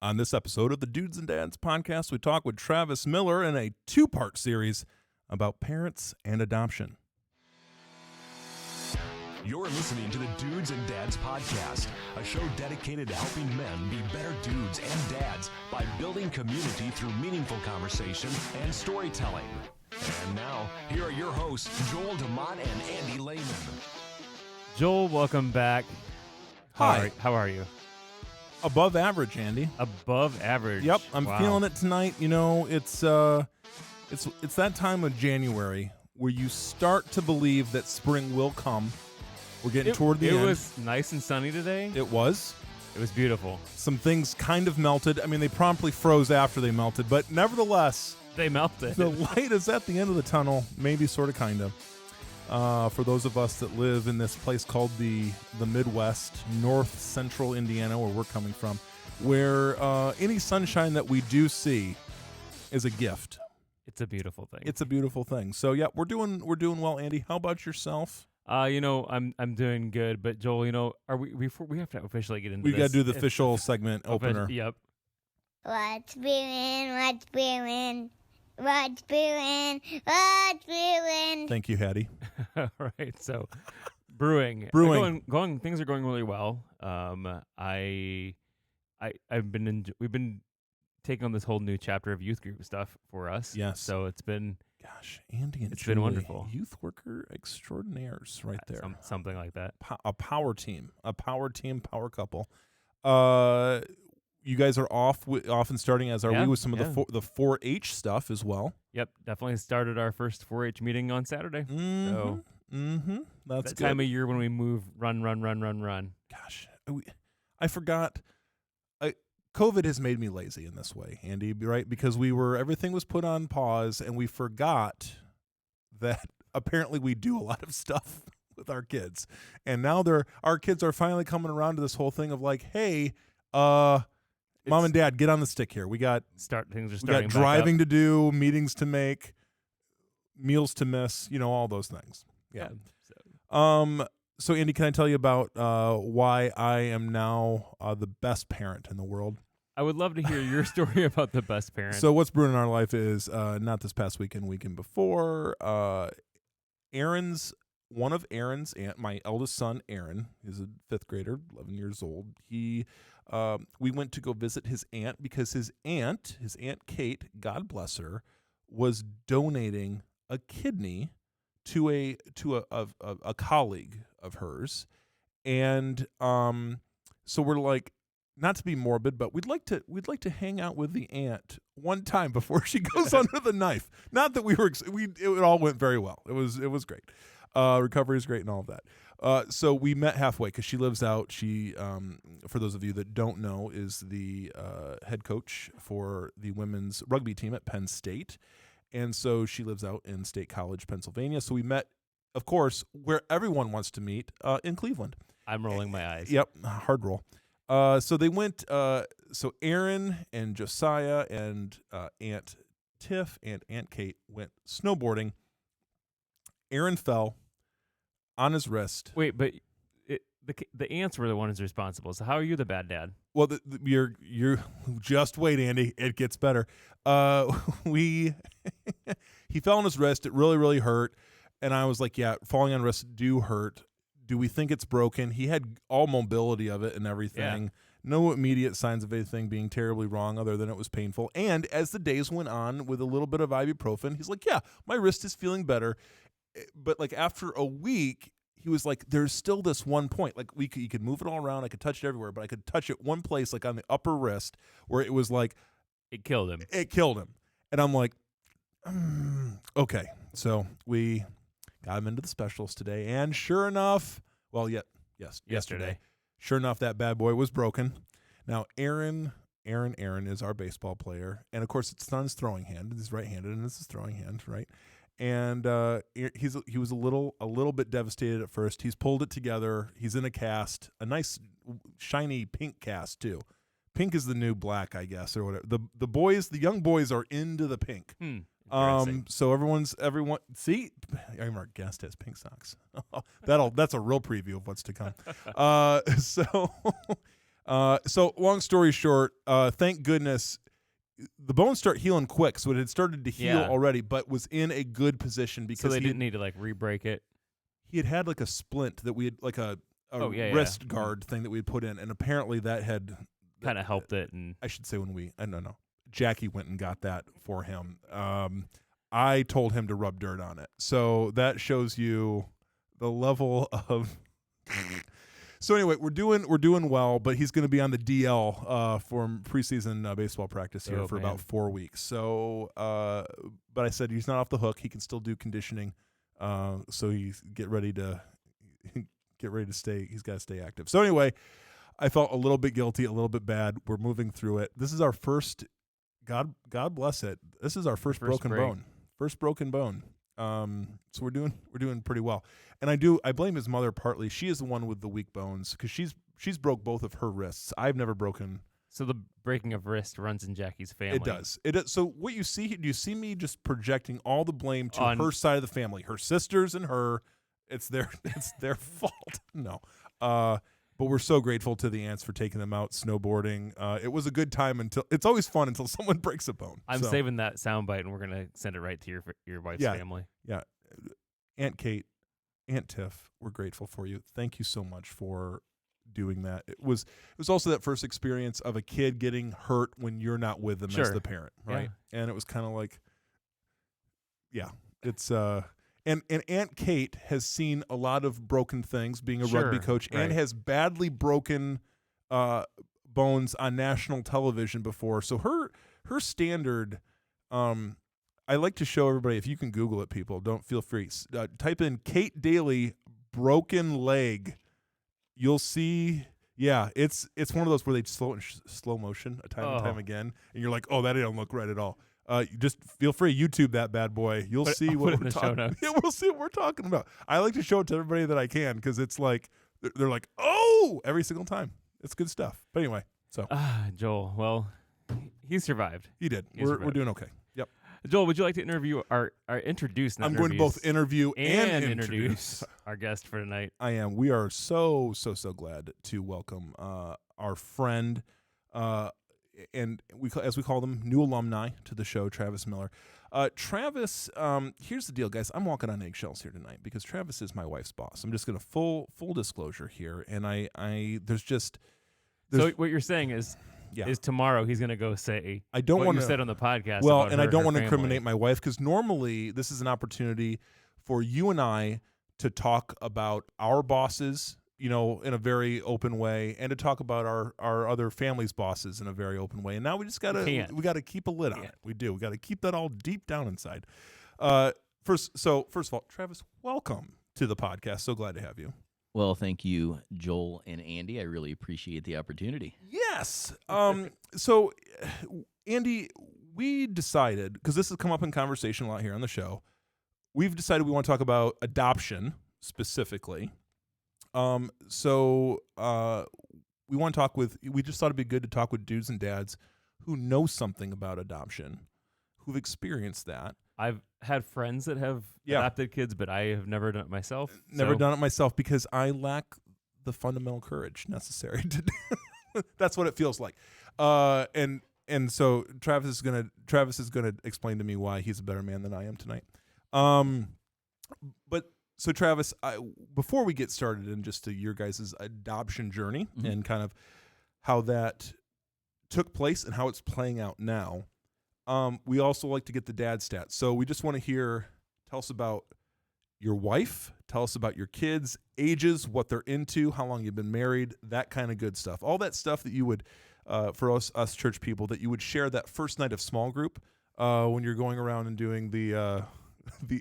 On this episode of the Dudes and Dads podcast, we talk with Travis Miller in a two-part series about parents and adoption. You're listening to the Dudes and Dads podcast, a show dedicated to helping men be better dudes and dads by building community through meaningful conversation and storytelling. And now, here are your hosts, Joel DeMont and Andy Lehman. Joel, welcome back. Hi. How are you? Above average, Andy. Above average. Yep, I'm Wow. feeling it tonight. You know, it's that time of January where you start to believe that spring will come. We're getting toward the end. It was nice and sunny today. It was. It was beautiful. Some things kind of melted. I mean, they promptly froze after they melted, but nevertheless, They melted. the light is at the end of the tunnel, maybe, sort of, kind of. For those of us that live in this place called the Midwest, north central Indiana, where we're coming from, where any sunshine that we do see is a gift. It's a beautiful thing. It's a beautiful thing. So yeah, we're doing well, Andy. How about yourself? I'm doing good, but Joel, we have to officially get into We this. got to do the official segment opener. Yep. What's brewing? What's brewing? What's brewing? What's brewing? Thank you, Hattie. All right. So, brewing. Things are going really well. We've been taking on this whole new chapter of youth group stuff for us. Yes. So it's been, Gosh, Andy and It's been Julie, wonderful. Youth worker extraordinaires right there. something like that. A power team, power couple. You guys are off and starting, as are we, with some of the 4-H stuff as well. Yep, definitely started our first 4-H meeting on Saturday. So That's that good. time of year when we move, run. Gosh, I forgot. COVID has made me lazy in this way, Andy, right? Because everything was put on pause, and we forgot that apparently we do a lot of stuff with our kids. And now our kids are finally coming around to this whole thing of like, hey, Mom and Dad, get on the stick here. We got driving to do, meetings to make, meals to miss, all those things. Yeah. So Andy, can I tell you about why I am now the best parent in the world? I would love to hear your story about the best parent. So what's brewing in our life is not this past weekend before. One of Aaron's aunt, my eldest son, Aaron, is a 5th grader, 11 years old. We went to go visit his aunt because his aunt Kate, God bless her, was donating a kidney to a colleague of hers, and so we're like, not to be morbid, but we'd like to hang out with the aunt one time before she goes under the knife. Not that it all went very well. It was great. Recovery is great and all of that. So we met halfway because she lives out. She, for those of you that don't know, is the head coach for the women's rugby team at Penn State. And so she lives out in State College, Pennsylvania. So we met, of course, where everyone wants to meet, in Cleveland. I'm rolling my eyes. Yep, hard roll. So they went, so Aaron and Josiah and Aunt Tiff and Aunt Kate went snowboarding. Aaron fell on his wrist. Wait, but the aunts were the ones responsible. So how are you the bad dad? Well, you're just wait, Andy. It gets better. He fell on his wrist. It really, really hurt. And I was like, yeah, falling on wrists do hurt. Do we think it's broken? He had all mobility of it and everything. Yeah. No immediate signs of anything being terribly wrong other than it was painful. And as the days went on with a little bit of ibuprofen, he's like, yeah, my wrist is feeling better. But like after a week, he was like, there's still this one point. Like you could move it all around. I could touch it everywhere, but I could touch it one place, like on the upper wrist, where it was like. It killed him. And I'm like, okay. So we got him into the specialist today. And sure enough, yesterday. Sure enough, that bad boy was broken. Now, Aaron is our baseball player. And, of course, it's not his throwing hand. He's right-handed, and it's his throwing hand, right? And he was a little bit devastated at first. He's pulled it together. He's in a cast, a nice, shiny pink cast, too. Pink is the new black, I guess, or whatever. The young boys are into the pink. So everyone. See, our guest has pink socks. That's a real preview of what's to come. So long story short, thank goodness the bones start healing quick. So it had started to heal already, but was in a good position because so they didn't need to like re-break it. He had like a splint that we had like a wrist guard thing that we had put in, and apparently that had kind of helped it. And I should say I don't know. Jackie went and got that for him. I told him to rub dirt on it. So that shows you the level of. So anyway, we're doing well, but he's going to be on the DL for preseason baseball practice here for about 4 weeks. So, but I said he's not off the hook. He can still do conditioning. So he's get ready to stay. He's got to stay active. So anyway, I felt a little bit guilty, a little bit bad. We're moving through it. This is our first. God bless it. This is our first broken bone. First broken bone. So we're doing pretty well. And I blame his mother partly. She is the one with the weak bones because she's broke both of her wrists. I've never broken. So the breaking of wrist runs in Jackie's family. It does. So what you see, do you see me just projecting all the blame to her side of the family, her sisters and her? It's their fault. No. But we're so grateful to the aunts for taking them out snowboarding. It was a good time it's always fun until someone breaks a bone. I'm saving that soundbite and we're gonna send it right to your wife's family. Yeah, Aunt Kate, Aunt Tiff, we're grateful for you. Thank you so much for doing that. It was also that first experience of a kid getting hurt when you're not with them as the parent, right? Yeah. And it was kind of like, it's And Aunt Kate has seen a lot of broken things being a rugby coach and has badly broken bones on national television before. So her standard, I like to show everybody, if you can Google it, people, don't feel free. Type in Kate Daly broken leg. You'll see, it's one of those where they slow motion time and time again. And you're like, oh, that didn't look right at all. Just feel free YouTube that bad boy. You'll see what we're talking about. Yeah, we'll see what we're talking about. I like to show it to everybody that I can because it's like they're like, oh, every single time. It's good stuff. But anyway, so Joel, well, he survived. He did. We're doing okay. Yep. Joel, would you like to interview introduce? I'm going to both interview and introduce our guest for tonight. I am. We are so glad to welcome our friend. And as we call them, new alumni to the show, Travis Miller. Travis, here's the deal, guys. I'm walking on eggshells here tonight because Travis is my wife's boss. I'm just going to full disclosure here, and So what you're saying is tomorrow he's going to go say I don't what you said on the podcast. Well, and I don't want to incriminate my wife because normally this is an opportunity for you and I to talk about our bosses, in a very open way, and to talk about our other family's bosses in a very open way. And now we just gotta keep a lid on it. We do. We got to keep that all deep down inside. First of all, Travis, welcome to the podcast. So glad to have you. Well, thank you, Joel and Andy. I really appreciate the opportunity. Yes. So, Andy, we decided, because this has come up in conversation a lot here on the show, we've decided we want to talk about adoption specifically. So we want to we just thought it'd be good to talk with dudes and dads who know something about adoption, who've experienced that. I've had friends that have adopted kids, but I have never done it myself. Never done it myself because I lack the fundamental courage necessary to do. That's what it feels like. And so Travis is gonna explain to me why he's a better man than I am tonight. So Travis, before we get started in just to your guys' adoption journey and kind of how that took place and how it's playing out now, we also like to get the dad stats. So we just want to tell us about your wife, tell us about your kids, ages, what they're into, how long you've been married, that kind of good stuff. All that stuff that you would, for us church people, that you would share that first night of small group when you're going around and doing the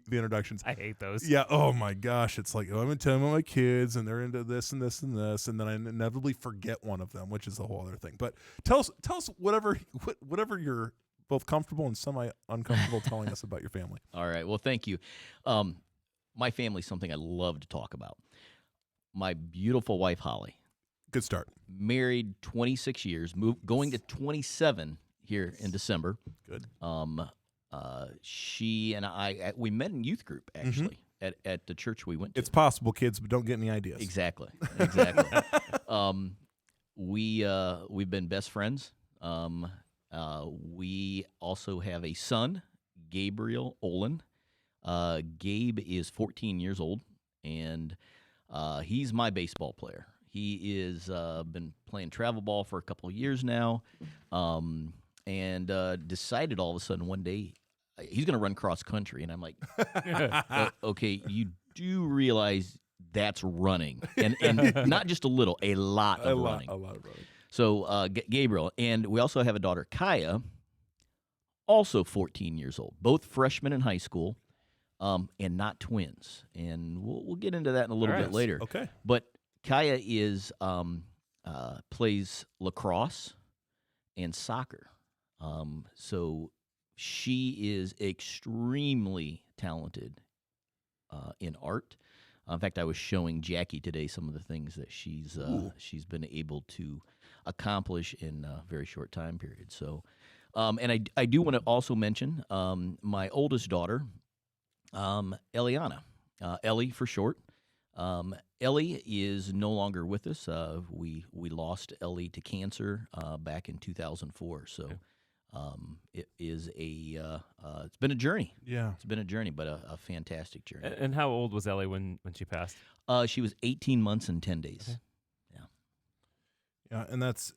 introductions. I hate those. Yeah. Oh my gosh. It's like, I'm going to tell them about my kids and they're into this and this and this. And then I inevitably forget one of them, which is a whole other thing. But tell us whatever you're both comfortable and semi-uncomfortable telling us about your family. All right. Well, thank you. My family's something I love to talk about. My beautiful wife, Holly. Good start. Married 26 years, going to 27 here in December. Good. She and I, we met in youth group, actually, at the church we went to. It's possible, kids, but don't get any ideas. Exactly. we've been best friends. We also have a son, Gabriel Olin. Gabe is 14 years old, and he's my baseball player. He is been playing travel ball for a couple of years now, and decided all of a sudden one day he's going to run cross country, and I'm like, okay, you do realize that's running, and not just a little, a lot of running. A lot of running. So Gabriel, and we also have a daughter, Kaya, also 14 years old, both freshmen in high school, and not twins. And we'll get into that in a little bit later. Okay. But Kaya is plays lacrosse and soccer. So she is extremely talented in art. In fact, I was showing Jackie today some of the things that she's been able to accomplish in a very short time period. So, and I do want to also mention my oldest daughter, Eliana, Ellie for short. Ellie is no longer with us. We lost Ellie to cancer back in 2004. So. It is it's been a journey. Yeah. It's been a journey, but a fantastic journey. And how old was Ellie when she passed? She was 18 months and 10 days. Okay. Yeah. Yeah, and that's,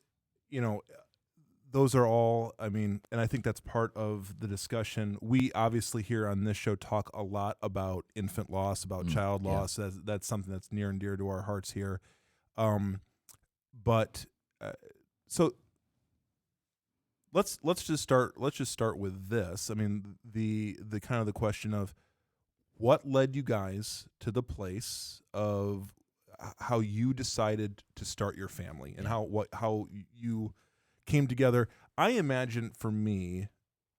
those are all, and I think that's part of the discussion. We obviously here on this show talk a lot about infant loss, about child loss. That's something that's near and dear to our hearts here. So let's just start with this. I mean, the kind of the question of what led you guys to the place of how you decided to start your family and how you came together. I imagine for me,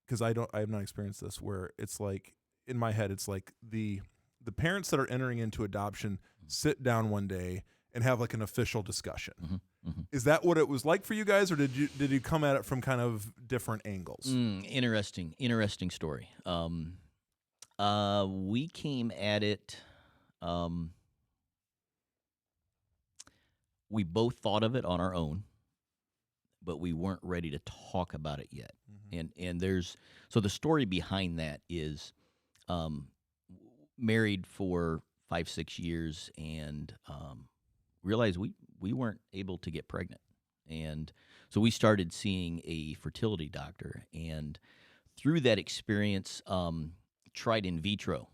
because I have not experienced this, where it's like in my head it's like the parents that are entering into adoption sit down one day and have like an official discussion. Mm-hmm. Mm-hmm. Is that what it was like for you guys, or did you come at it from kind of different angles? Interesting story. We came at it. We both thought of it on our own, but we weren't ready to talk about it yet. Mm-hmm. And there's the story behind that is, married for 5-6 years and realized we weren't able to get pregnant. And so we started seeing a fertility doctor, and through that experience, tried in vitro.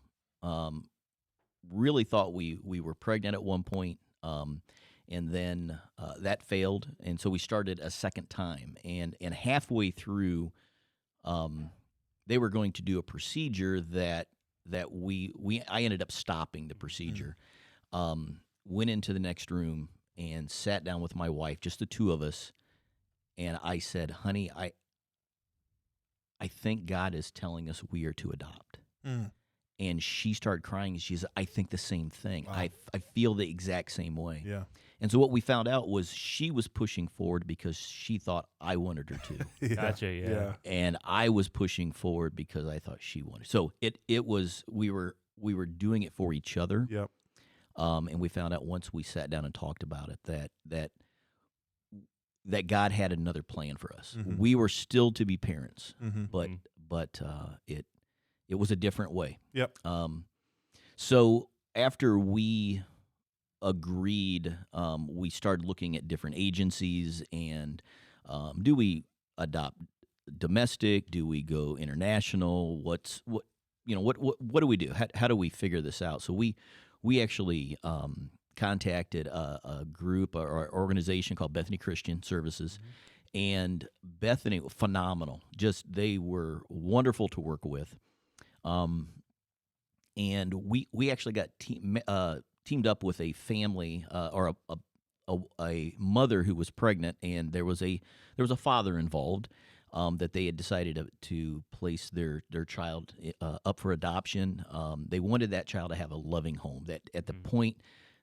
Really thought we were pregnant at one point, and then that failed, and so we started a second time. And halfway through, they were going to do a procedure that I ended up stopping the procedure. Went into the next room and sat down with my wife, just the two of us, and I said, honey, I think God is telling us we are to adopt. And she started crying, and she said, I think the same thing. Wow. I feel the exact same way. Yeah. And so what we found out was she was pushing forward because she thought I wanted her to. Yeah. Gotcha, yeah. And I was pushing forward because I thought she wanted. So it was we were doing it for each other. Yep. And we found out once we sat down and talked about it that God had another plan for us. Mm-hmm. We were still to be parents, but it was a different way. Yep. So after we agreed, we started looking at different agencies and do we adopt domestic? Do we go international? What do we do? How do we figure this out? So we actually contacted a group or organization called Bethany Christian Services, and Bethany, phenomenal. Just they were wonderful to work with, and we actually got teamed up with a family or a mother who was pregnant, and there was a father involved. That they had decided to place their child up for adoption. They wanted that child to have a loving home. That at the point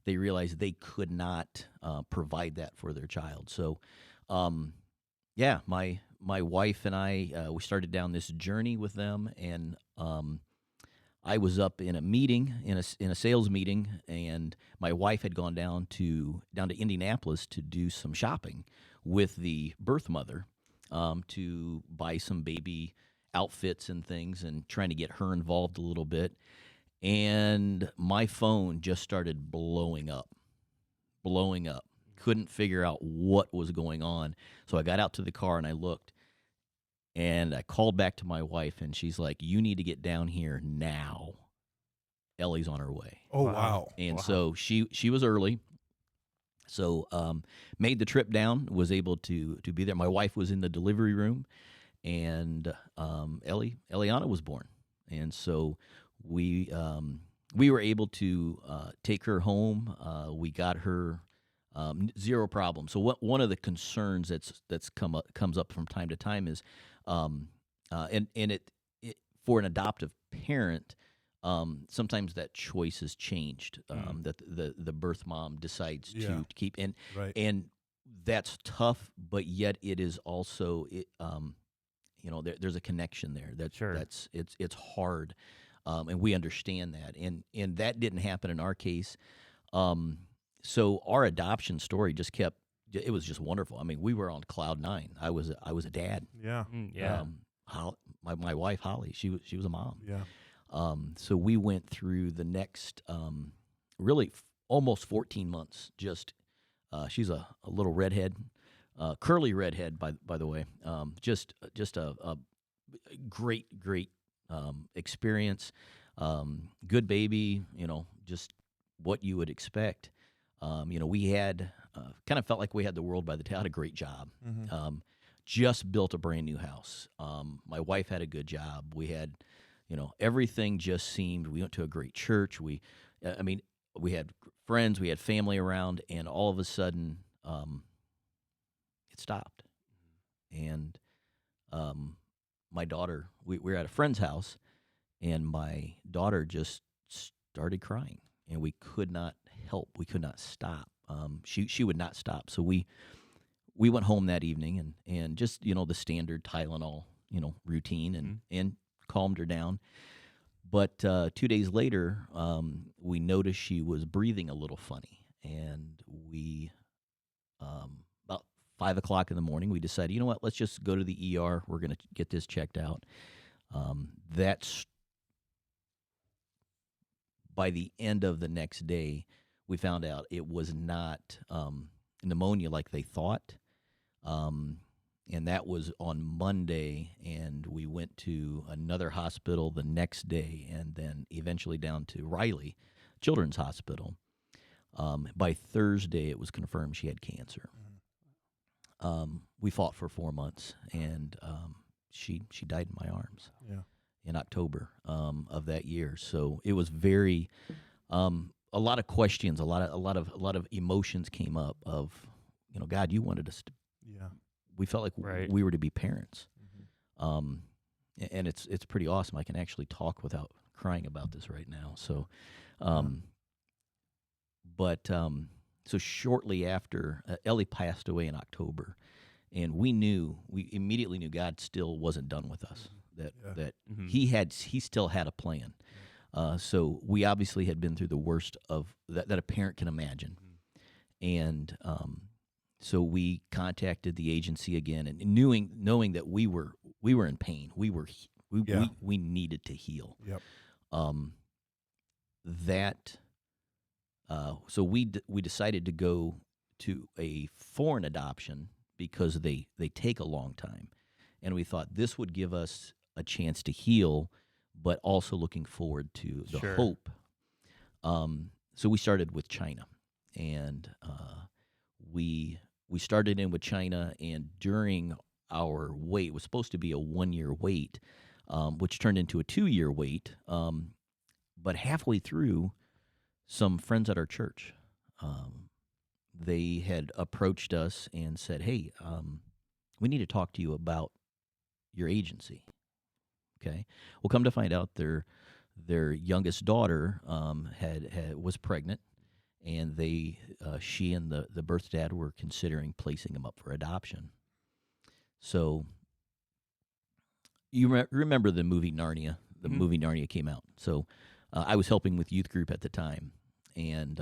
they realized they could not provide that for their child. So, my wife and I we started down this journey with them, and I was up in a meeting, in a sales meeting, and my wife had gone down to Indianapolis to do some shopping with the birth mother, to buy some baby outfits and things, and trying to get her involved a little bit. And my phone just started blowing up. Couldn't figure out what was going on. So I got out to the car and I looked, and I called back to my wife, and she's like, "You need to get down here now. Ellie's on her way." Oh, wow. And so she was early. So made the trip down, was able to be there. My wife was in the delivery room, and Eliana was born. And so we were able to take her home. We got her zero problem. So one of the concerns that's comes up from time to time is, and it for an adoptive parent, sometimes that choice is changed. That the birth mom decides to keep, and and that's tough. But yet it is also there's a connection there. That's it's hard, and we understand that. And that didn't happen in our case. So our adoption story just kept. It was just wonderful. I mean, we were on cloud nine. I was a dad. Yeah. My wife Holly, she was a mom. Yeah. So we went through the next really almost 14 months. Just she's a little redhead, curly redhead by the way. Just a great experience. Good baby. Just what you would expect. We had kind of felt like we had the world by the tail. Had a great job. Mm-hmm. Just built a brand new house. My wife had a good job. We had, everything just seemed. We went to a great church. We had friends. We had family around, and all of a sudden, it stopped. And my daughter, we were at a friend's house, and my daughter just started crying, and we could not help. We could not stop. She would not stop. So we went home that evening and just, the standard Tylenol, routine and calmed her down. But 2 days later, we noticed she was breathing a little funny. And we, about 5 o'clock in the morning, we decided, you know what, let's just go to the ER. We're going to get this checked out. That's by the end of the next day, we found out it was not pneumonia like they thought. And that was on Monday, and we went to another hospital the next day, and then eventually down to Riley Children's Hospital. By Thursday, it was confirmed she had cancer. We fought for 4 months, and she died in my arms in October of that year. So it was very a lot of questions, a lot of emotions came up of, God, you wanted us to. Yeah. We felt like we were to be parents. And it's pretty awesome. I can actually talk without crying about this right now. So, so shortly after, Ellie passed away in October, and we immediately knew God still wasn't done with us. That he still had a plan. So we obviously had been through the worst of that a parent can imagine, and so we contacted the agency again, and knowing that we were in pain, we needed to heal. Yep. So we decided to go to a foreign adoption because they take a long time, and we thought this would give us a chance to heal, but also looking forward to the hope. So we started with China, and we started in with China, and during our wait, it was supposed to be a 1-year wait, which turned into a 2-year wait. But halfway through, some friends at our church, they had approached us and said, "Hey, we need to talk to you about your agency." Okay. Well, come to find out, their youngest daughter was pregnant, and she and the birth dad were considering placing him up for adoption. So you remember the movie Narnia, the movie Narnia came out. So I was helping with youth group at the time, and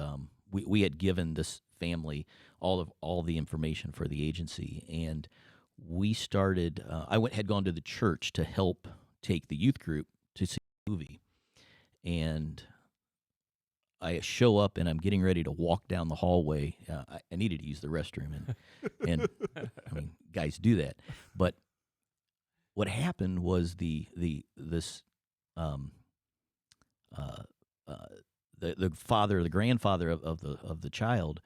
we had given this family all the information for the agency, and we started. Had gone to the church to help take the youth group to see the movie, and I show up and I'm getting ready to walk down the hallway. I needed to use the restroom, and I mean, guys do that. But what happened was the grandfather of the child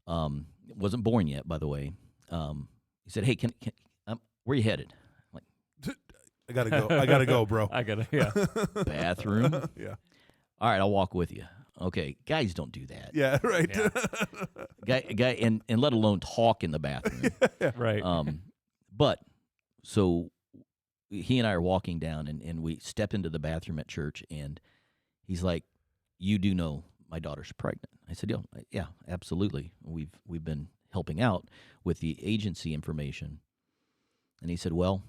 wasn't born yet, by the way. He said, "Hey, can where you headed?" I'm like, I gotta go, bro. bathroom. Yeah. All right, I'll walk with you. Okay, guys don't do that. Yeah, right. Yeah. guy, and let alone talk in the bathroom. Right. But so he and I are walking down, and we step into the bathroom at church, and he's like, "You do know my daughter's pregnant?" I said, "Yeah, absolutely. We've been helping out with the agency information." And he said, "Well,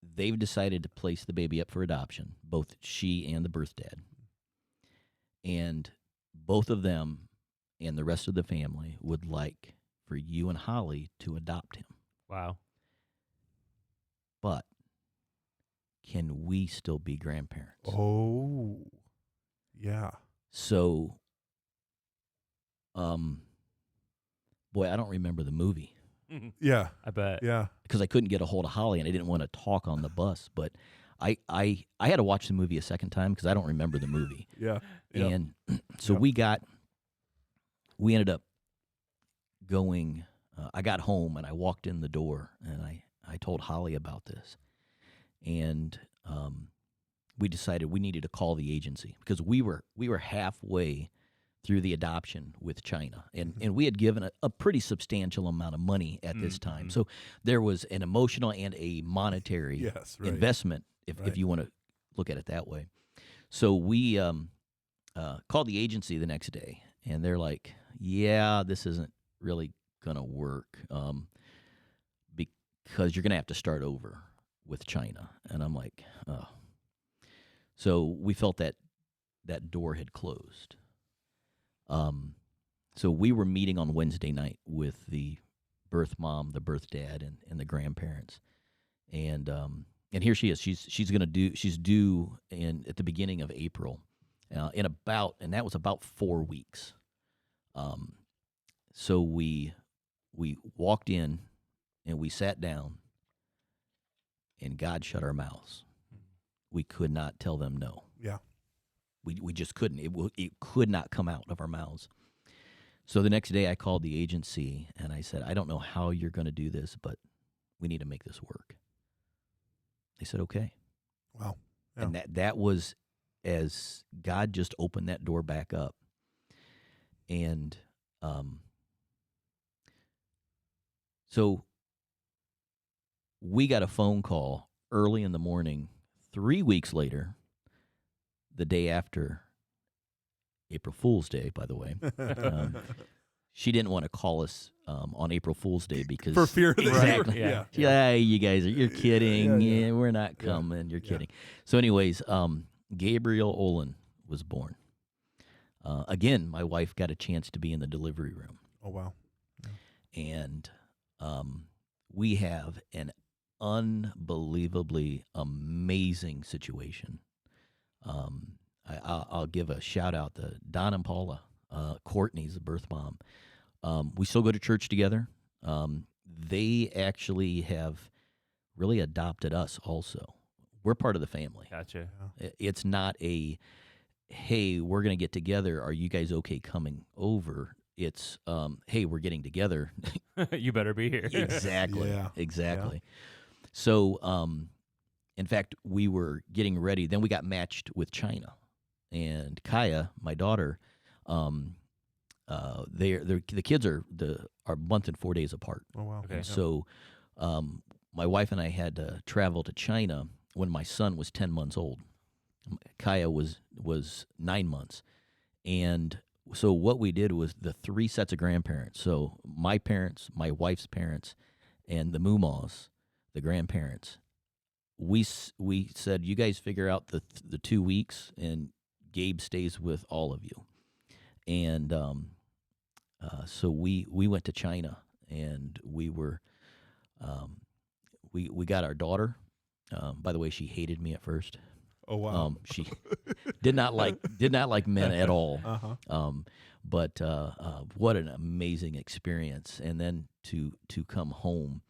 they've decided to place the baby up for adoption, both she and the birth dad. And both of them and the rest of the family would like for you and Holly to adopt him. Wow. But can we still be grandparents?" Oh, yeah. So, boy, I don't remember the movie Yeah. I bet. Yeah. because I couldn't get a hold of Holly and I didn't want to talk on the bus. But I had to watch the movie a second time because I don't remember the movie. Yeah. And so Yep. we ended up going, I got home and I walked in the door and I told Holly about this. And we decided we needed to call the agency because we were halfway through the adoption with China. And we had given a pretty substantial amount of money at this time. So there was an emotional and a monetary Yes, right. investment, if you want to look at it that way. So we called the agency the next day, and they're like, "Yeah, this isn't really going to work because you're going to have to start over with China." And I'm like, "Oh." So we felt that door had closed. So we were meeting on Wednesday night with the birth mom, the birth dad, and the grandparents, and here she is. She's due at the beginning of April, and that was about 4 weeks. So we walked in and we sat down, and God shut our mouths. We could not tell them no. Yeah. We just couldn't. It could not come out of our mouths. So the next day I called the agency and I said, "I don't know how you're going to do this, but we need to make this work." They said, "Okay." Wow. Yeah. And that was as God just opened that door back up. And so we got a phone call early in the morning, 3 weeks later, the day after April Fool's Day, by the way. She didn't want to call us on April Fool's Day because For fear that exactly. Yeah. Yeah, you guys you're kidding. Yeah. We're not coming. You're kidding. So, anyways, Gabriel Olin was born. Again, my wife got a chance to be in the delivery room, Oh, wow. and we have an unbelievably amazing situation. I'll give a shout out to Don and Paula. Courtney's the birth mom. We still go to church together. They actually have really adopted us also. We're part of the family. Gotcha. It's not a, "Hey, we're going to get together. Are you guys okay coming over?" It's, "Hey, we're getting together." You better be here. Exactly. Yeah. Exactly. So, in fact, we were getting ready. Then we got matched with China. And Kaya, my daughter, the kids are a month and 4 days apart. Oh, wow. Okay. So my wife and I had to travel to China when my son was 10 months old. Kaya was 9 months. And so what we did was the 3 sets of grandparents. So my parents, my wife's parents, and the Mumaws, the grandparents, we said, you guys figure out the 2 weeks, and Gabe stays with all of you. And so we went to China, and we were we got our daughter. By the way, she hated me at first. Oh wow. She did not like men at all. Uh-huh. But what an amazing experience! And then to come home,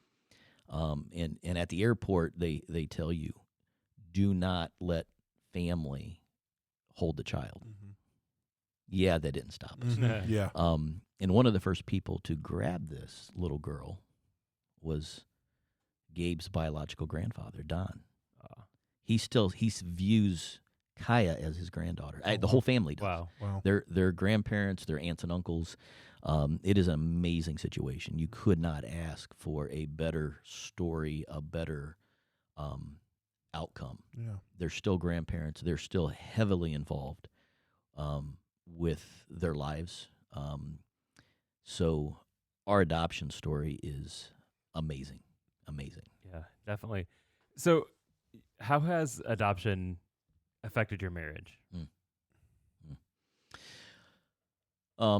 and at the airport they tell you, do not let family hold the child. Mm-hmm. Yeah, that didn't stop us. Mm-hmm. Yeah. And one of the first people to grab this little girl was Gabe's biological grandfather, Don. He views Kaya as his granddaughter. The whole family does. Wow. Their grandparents, their aunts and uncles. It is an amazing situation. You could not ask for a better story, a better outcome. Yeah. They're still grandparents. They're still heavily involved with their lives. So our adoption story is amazing. Amazing. Yeah, definitely. So how has adoption affected your marriage? How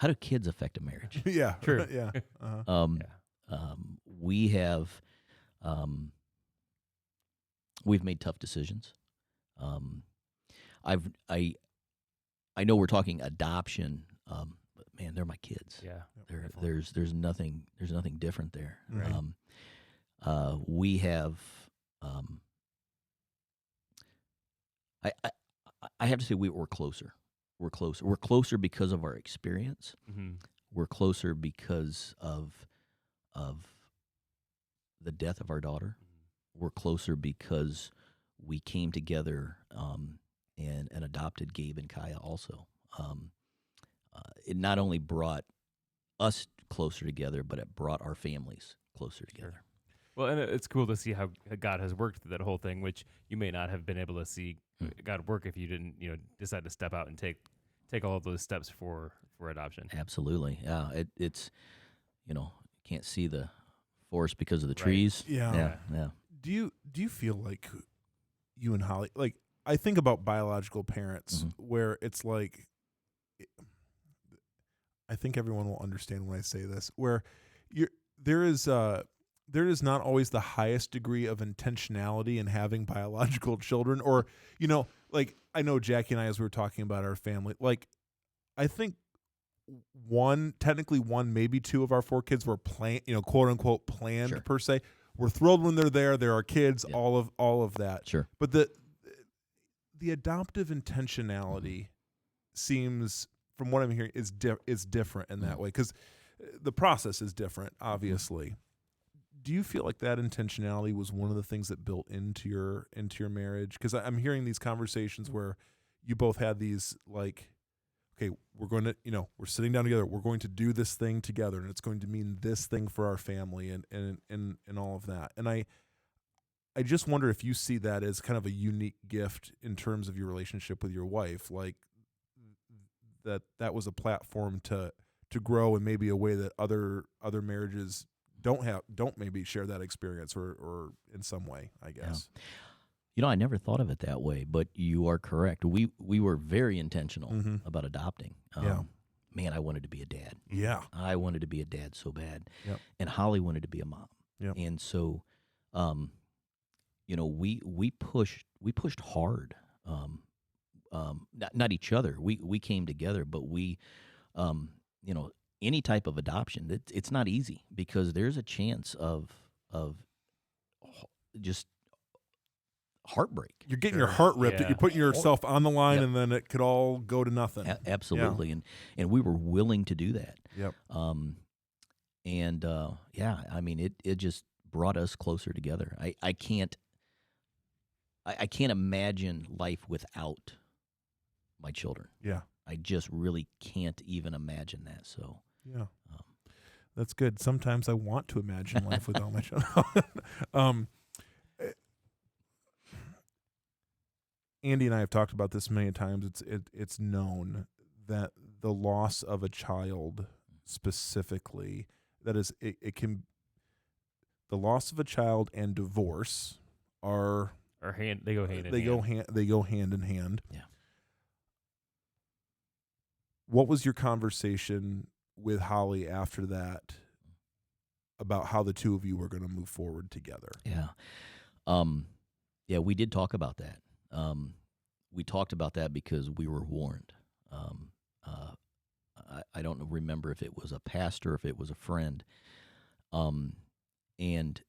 do kids affect a marriage? Yeah. True. Yeah. Uh-huh. We have we've made tough decisions. I know we're talking adoption, but man, they're my kids. Yeah. There's nothing different there. Right. We have I have to say we're closer. We're closer. We're closer because of our experience. Mm-hmm. We're closer because of the death of our daughter. We're closer because we came together and adopted Gabe and Kaya also. It not only brought us closer together, but it brought our families closer together. Sure. Well, and it's cool to see how God has worked through that whole thing, which you may not have been able to see God work if you didn't, decide to step out and take all of those steps for adoption. Absolutely, yeah. It's can't see the forest because of the Right. trees. Yeah. Yeah. Do you feel like you and Holly, like, I think about biological parents where it's like, I think everyone will understand when I say this, where there is not always the highest degree of intentionality in having biological children, or, like, I know Jackie and I, as we were talking about our family, like, I think technically one, maybe two of our 4 kids were planned, quote unquote planned. Sure. Per se. We're thrilled when they're there. They're our kids, Yeah. all of that. Sure. But the adoptive intentionality seems, from what I'm hearing, is different in that way, because the process is different, obviously. Do you feel like that intentionality was one of the things that built into your marriage? Because I'm hearing these conversations where you both had these, like, okay, we're going to, we're sitting down together, we're going to do this thing together, and it's going to mean this thing for our family, and all of that. And I just wonder if you see that as kind of a unique gift in terms of your relationship with your wife, like that was a platform to grow in maybe a way that other marriages don't maybe share that experience, or in some way, I guess. I never thought of it that way, but you are correct. We were very intentional about adopting. Man, I wanted to be a dad. Yeah. I wanted to be a dad so bad. Yep. And Holly wanted to be a mom. Yep. And so, we pushed hard. Not each other. We came together, but we, any type of adoption, it's not easy, because there's a chance of just heartbreak. You're getting your heart ripped. Yeah. You're putting yourself on the line, Yep. and then it could all go to nothing. Absolutely. And we were willing to do that. Yep. It just brought us closer together. I can't imagine life without my children. Yeah. I just really can't even imagine that. So Yeah. That's good. Sometimes I want to imagine life without my children. Andy and I have talked about this many times. It's known that the loss of a child specifically, that is, it can, the loss of a child and divorce are They go hand in they hand. go hand in hand. Yeah. What was your conversation with Holly after that about how the two of you were going to move forward together? Yeah. Yeah, we did talk about that. We talked about that because we were warned. I don't remember if it was a pastor, if it was a friend. And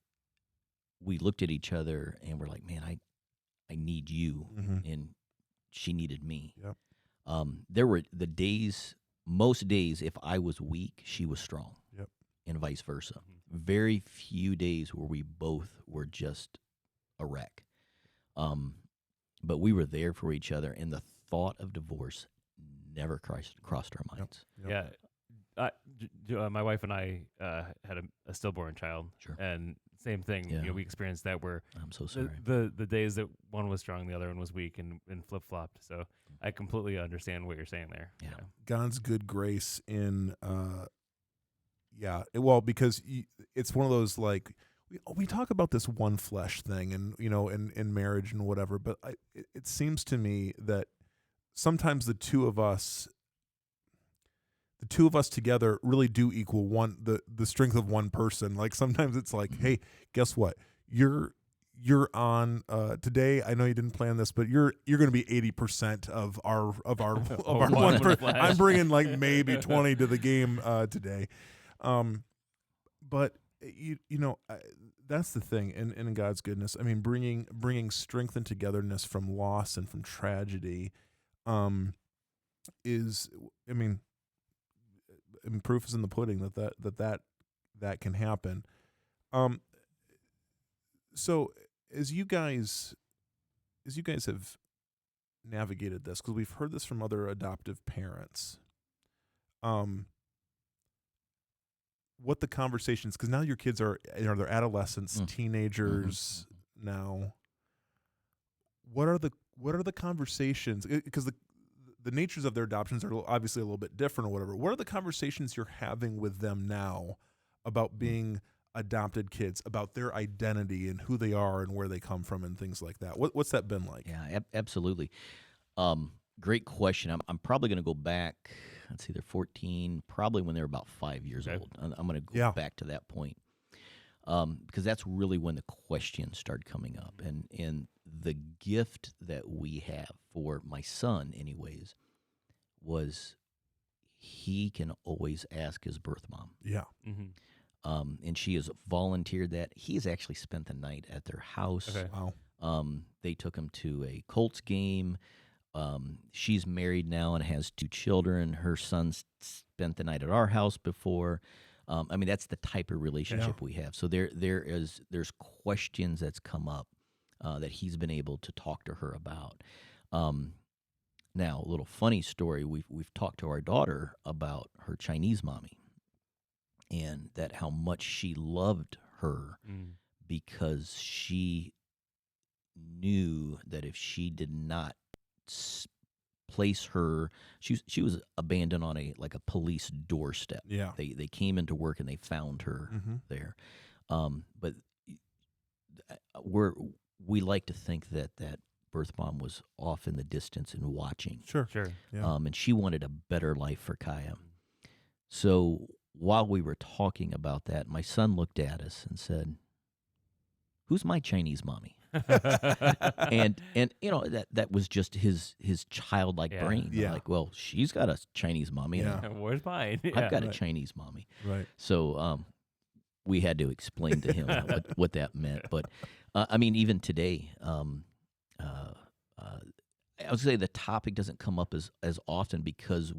we looked at each other and we're like, man, I need you. Mm-hmm. And she needed me. Yep. There were the days, most days, if I was weak, she was strong. Yep. And vice versa. Very few days where we both were just a wreck. But we were there for each other, and the thought of divorce never crossed our minds. Yep. Yeah. My wife and I had a stillborn child. Sure. And same thing. Yeah. We experienced that where I'm so sorry. the days that one was strong, the other one was weak, and flip-flopped. So I completely understand what you're saying there. Yeah. God's good grace in, well, because it's one of those, like, we talk about this one flesh thing and, in marriage and whatever, but it seems to me that sometimes the two of us together really do equal the strength of one person. Like sometimes it's like, hey, guess what? You're on today. I know you didn't plan this, but you're going to be 80% of our one person. I'm bringing like maybe 20 to the game today. But that's the thing, and in God's goodness, I mean, bringing strength and togetherness from loss and from tragedy, is, I mean, and proof is in the pudding that can happen. So as you guys have navigated this, because we've heard this from other adoptive parents, what the conversations, because now your kids are, they're adolescents, teenagers now. What are the conversations? Because the natures of their adoptions are obviously a little bit different or whatever. What are the conversations you're having with them now about being adopted kids, about their identity and who they are and where they come from and things like that? What's that been like? Yeah, absolutely. Great question. I'm probably going to go back. Let's see, they're 14, probably when they're about 5 years old. I'm going to go back to that point, because that's really when the questions started coming up. And the gift that we have for my son, anyways, was he can always ask his birth mom. Yeah. Mm-hmm. And she has volunteered that. He has actually spent the night at their house. Okay. Wow. They took him to a Colts game. She's married now and has 2 children. Her son spent the night at our house before. I mean, that's the type of relationship we have. So there's questions that's come up that he's been able to talk to her about. Now, a little funny story. We've talked to our daughter about her Chinese mommy, and that how much she loved her because she knew that if she did not place her, she was abandoned on a police doorstep. Yeah. They came into work and they found her there. But we like to think that birth mom was off in the distance and watching. Sure. Yeah. And she wanted a better life for Kaya. So while we were talking about that, my son looked at us and said, "Who's my Chinese mommy?" and that was just his childlike brain. Yeah. Like, well, she's got a Chinese mommy. Yeah. And Where's mine? I've got a Chinese mommy. Right. So we had to explain to him what that meant. But I mean, even today, I would say the topic doesn't come up as often because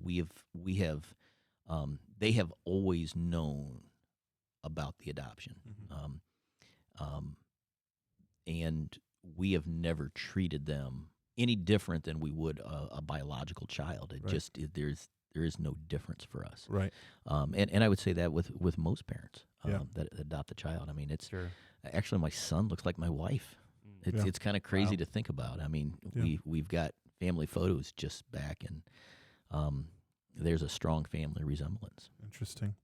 they have always known about the adoption. And we have never treated them any different than we would a biological child. There is no difference for us. Right. And I would say that with most parents that adopt a child. I mean, it's actually my son looks like my wife. It's kind of crazy to think about. I mean, we've got family photos just back, and there's a strong family resemblance. Interesting.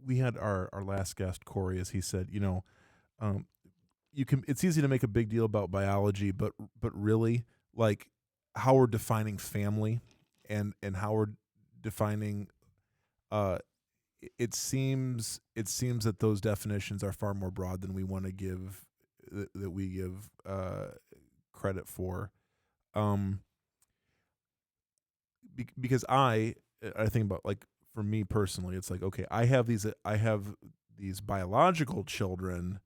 we had our last guest, Corey, as he said, it's easy to make a big deal about biology, but really, like, how we're defining family and how we're defining, it seems that those definitions are far more broad than we want to give that we give credit for. Because I think about, like, for me personally, it's like, okay, I have these biological children,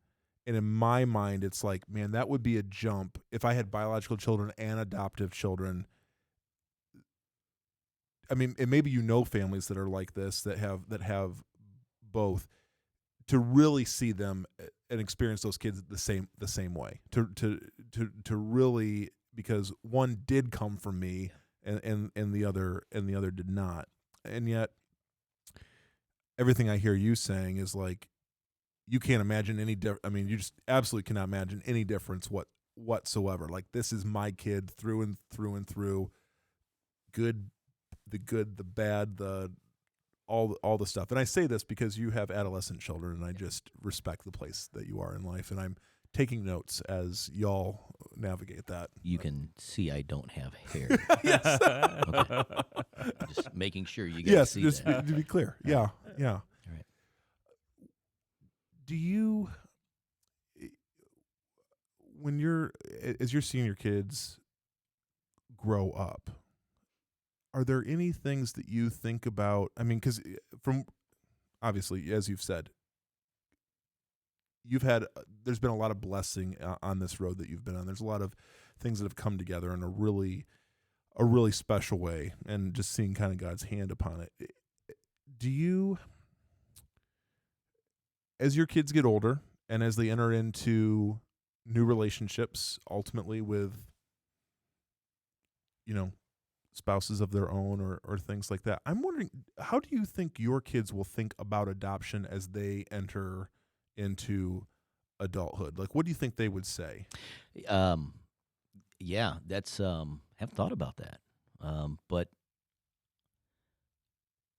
and in my mind, it's like, man, that would be a jump if I had biological children and adoptive children. I mean, and maybe families that are like this, that have both, to really see them and experience those kids the same way. To really, because one did come from me, and the other did not. And yet, everything I hear you saying is like, you can't imagine any you just absolutely cannot imagine any difference whatsoever. Like, this is my kid through and through. The good, the bad, all the stuff. And I say this because you have adolescent children, and I just respect the place that you are in life, and I'm taking notes as y'all navigate that. You can see I don't have hair. Yes. Okay. Just making sure you guys see just that. to be clear. Yeah. All right. Do you, as you're seeing your kids grow up, are there any things that you think about? I mean, because obviously, as you've said, there's been a lot of blessing on this road that you've been on. There's a lot of things that have come together in a really special way, and just seeing kind of God's hand upon it. Do you, as your kids get older and as they enter into new relationships, ultimately with, spouses of their own or things like that, I'm wondering, how do you think your kids will think about adoption as they enter into adulthood? Like, what do you think they would say? Yeah, that's haven't thought about that. But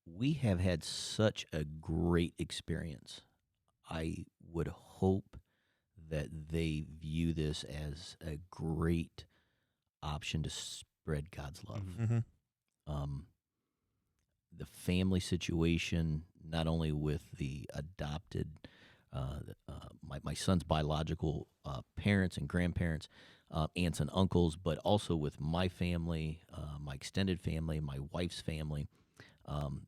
we have had such a great experience. I would hope that they view this as a great option to spread God's love. Mm-hmm. The family situation, not only with the adopted, my son's biological parents and grandparents, aunts and uncles, but also with my family, my extended family, my wife's family.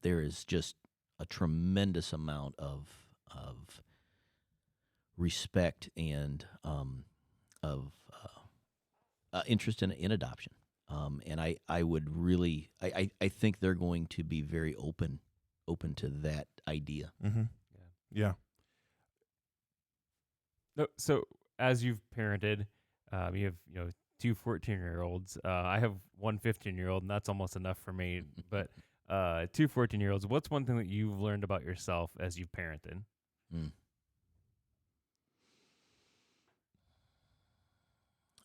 There is just a tremendous amount of respect and of interest in adoption. And I would really, I think they're going to be very open to that idea. Mm-hmm. Yeah. No, so as you've parented, you have 2 14-year-olds. I have one 15-year-old, and that's almost enough for me. But 2 14-year-olds. What's one thing that you've learned about yourself as you've parented?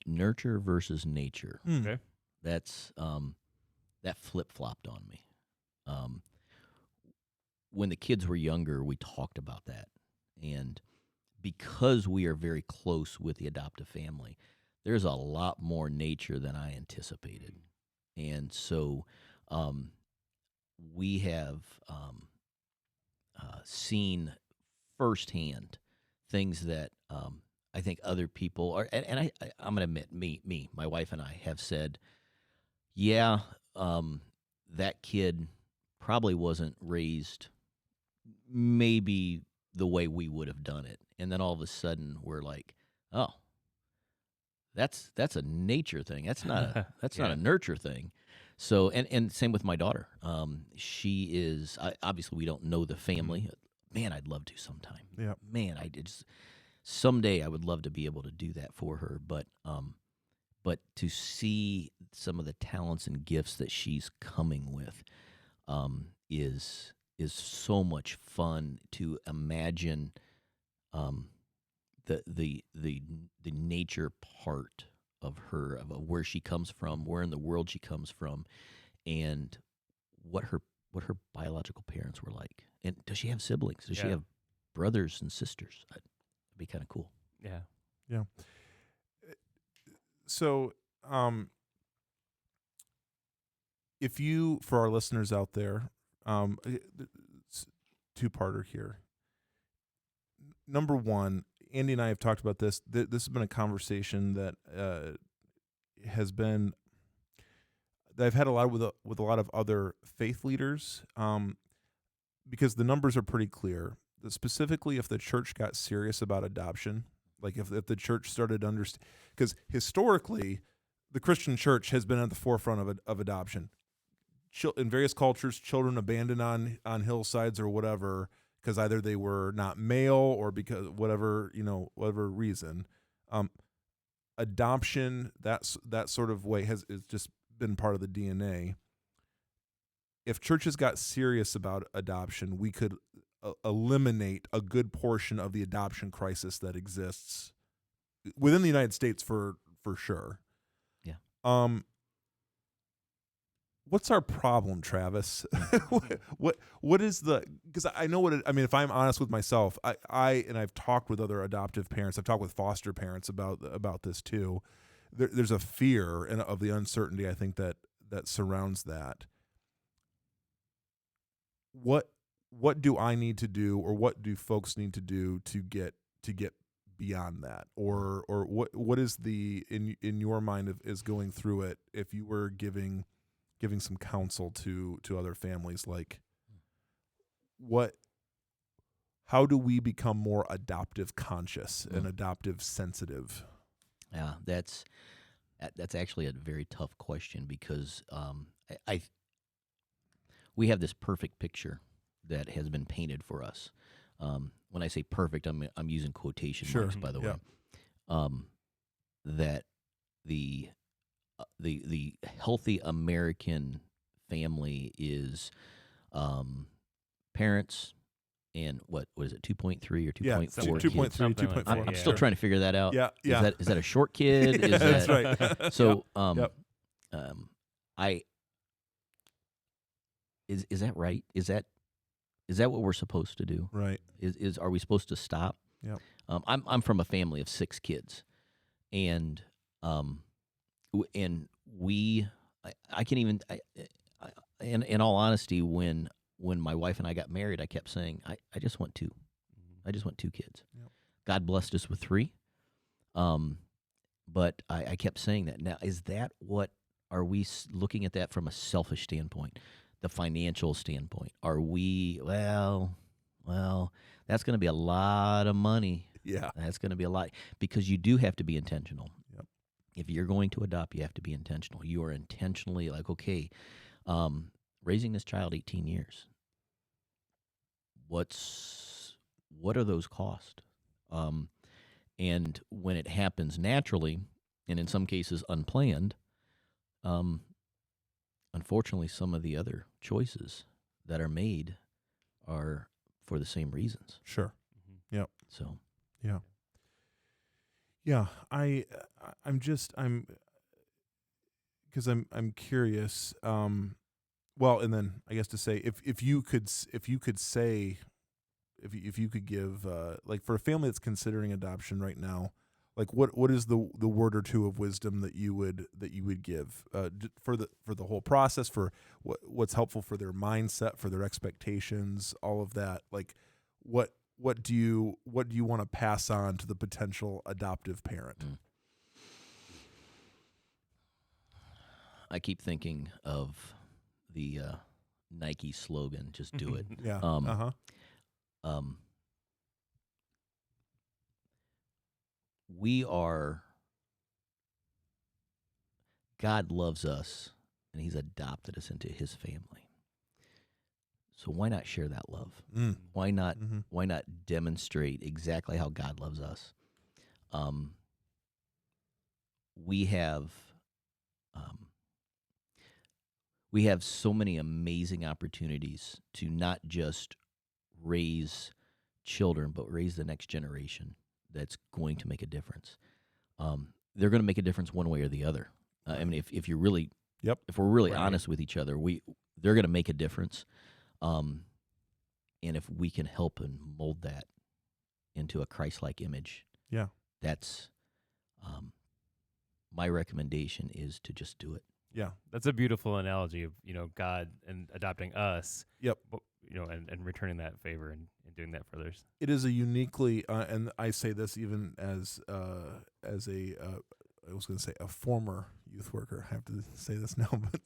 Nurture versus nature. Okay. That's that flip-flopped on me. When the kids were younger, we talked about that. And because we are very close with the adoptive family, there's a lot more nature than I anticipated. And so we have seen firsthand things that I think other people are, and I'm going to admit, me, my wife and I have said, yeah, that kid probably wasn't raised maybe the way we would have done it. And then all of a sudden we're like, oh, that's a nature thing. That's not not a nurture thing. So, and same with my daughter. She is, obviously we don't know the family. Man, I'd love to sometime. Yeah. Man, someday I would love to be able to do that for her. But to see some of the talents and gifts that she's coming with, is so much fun to imagine. The nature part of her, of where she comes from, where in the world she comes from, and what her what her biological parents were like. And does she have siblings? Does she Yeah. have brothers and sisters? That'd be kind of cool. Yeah. So, if you, for our listeners out there, two-parter here. Number one, Andy and I have talked about this. This has been a conversation that has been that I've had a lot with a lot of other faith leaders, because the numbers are pretty clear. That specifically, if the church got serious about adoption, like if the church started to understand, because historically, the Christian church has been at the forefront of adoption. In various cultures, children abandoned on hillsides or whatever, because either they were not male or because whatever reason. Adoption, that sort of way is just been part of the DNA. If churches got serious about adoption, we could eliminate a good portion of the adoption crisis that exists within the United States for sure. Yeah. What's our problem, Travis? what is because I know what I mean, if I'm honest with myself, I've talked with other adoptive parents, I've talked with foster parents about this too. There's a fear of the uncertainty, I think, that surrounds that. What do I need to do, or what do folks need to do to get beyond that, or what is in your mind is going through it, if you were giving some counsel to other families, like how do we become more adoptive conscious and adoptive sensitive? Yeah, that's actually a very tough question, because we have this perfect picture that has been painted for us. When I say perfect, I'm using quotation marks, by the way. That the healthy American family is parents and what is it, 2.3 or 2.4? Yeah, 2.3, 2.4. I'm still trying to figure that out. Yeah, yeah. Is that a short kid? Is That's that, right. So, Yep. Is that right? Is that what we're supposed to do? Right. Are we supposed to stop? Yep. I'm from a family of 6 kids, and we I can't even in all honesty, when my wife and I got married, I kept saying I just want 2. I just want 2 kids. Yep. God blessed us with 3. But I kept saying that. Now, is that what, are we looking at that from a selfish standpoint, the financial standpoint? Are we, well, that's going to be a lot of money. Yeah. That's going to be a lot, because you do have to be intentional. Yep. If you're going to adopt, you have to be intentional. You are intentionally like, okay, raising this child 18 years, what are those costs? And when it happens naturally, and in some cases unplanned, unfortunately, some of the other choices that are made are for the same reasons. Sure. Yep. So, yeah. Yeah. I'm curious. Well, and then I guess to say, if you could give, like, for a family that's considering adoption right now, like what is the word or two of wisdom that you would give for the whole process, for what's helpful for their mindset, for their expectations, all of that? Like, what do you want to pass on to the potential adoptive parent? I keep thinking of the Nike slogan, "Just do it." Yeah. God loves us, and He's adopted us into His family. So why not share that love? Why not? Mm-hmm. Why not demonstrate exactly how God loves us? We have so many amazing opportunities to not just raise children, but raise the next generation that's going to make a difference. They're going to make a difference one way or the other. I mean, if you're really, Yep. if we're really Right. honest with each other, they're going to make a difference. And if we can help and mold that into a Christ-like image, Yeah. that's my recommendation is to just do it. Yeah. That's a beautiful analogy of, God and adopting us. Yep. But, and returning that favor and doing that for others. It is a uniquely, and I say this even as a, I was going to say a former youth worker. I have to say this now, but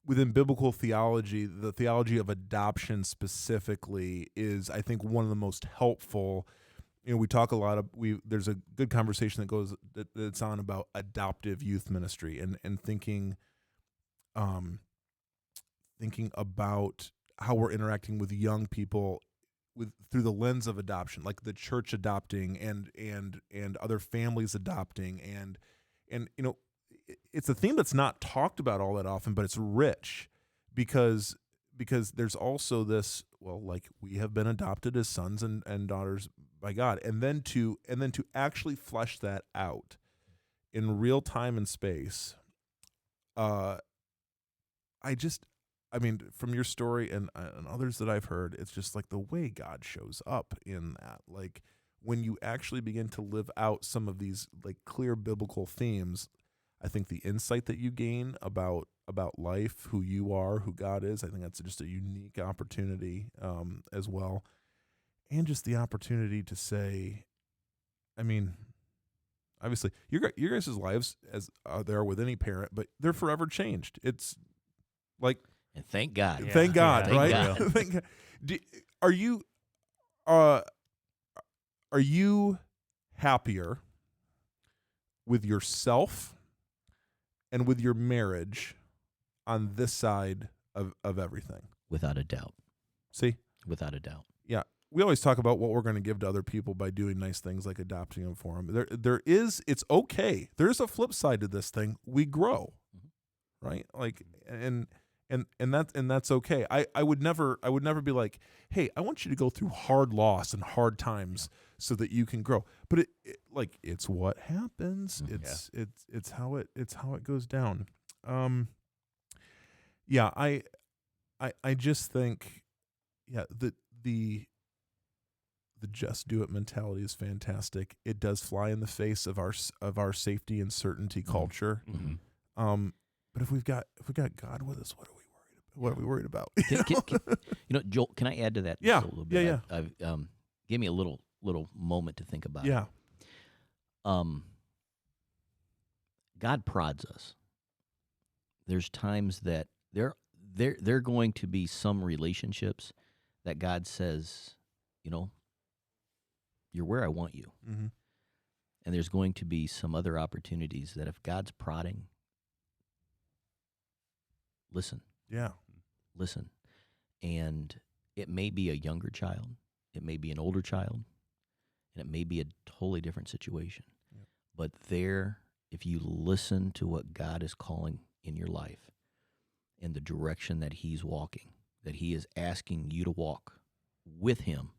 within biblical theology, the theology of adoption specifically is, I think, one of the most helpful. We talk a lot of there's a good conversation that's on about adoptive youth ministry and thinking about how we're interacting with young people through the lens of adoption, like the church adopting and other families adopting and it's a theme that's not talked about all that often, but it's rich because there's also this, like we have been adopted as sons and daughters by God, and then to actually flesh that out in real time and space. From your story and others that I've heard, it's just like the way God shows up in that, like when you actually begin to live out some of these like clear biblical themes. I think the insight that you gain about life, who you are, who God is, I think that's just a unique opportunity as well. And just the opportunity to say, obviously, your guys' lives as they are with any parent, but they're forever changed. It's like, and thank God. Yeah. thank God, Yeah. right? Thank Thank God. Are you happier with yourself and with your marriage on this side of everything? Without a doubt. See? Without a doubt. Yeah. We always talk about what we're going to give to other people by doing nice things like adopting them for them. It's okay. There's a flip side to this thing. We grow, right? Like, and that's okay. I would never be like, hey, I want you to go through hard loss and hard times so that you can grow. But it's what happens. It's how it goes down. I just think, the just do it mentality is fantastic. It does fly in the face of our safety and certainty culture. Mm-hmm. But if we've got God with us, what are we worried about? Joel, can I add to that Yeah. just a little bit? Yeah. I've give me a little moment to think about Yeah. it. God prods us. There's times that there are going to be some relationships that God says, you're where I want you. Mm-hmm. And there's going to be some other opportunities that if God's prodding, listen. Yeah. Listen. And it may be a younger child, it may be an older child, and it may be a totally different situation. Yep. But if you listen to what God is calling in your life and the direction that He's walking, that He is asking you to walk with Him,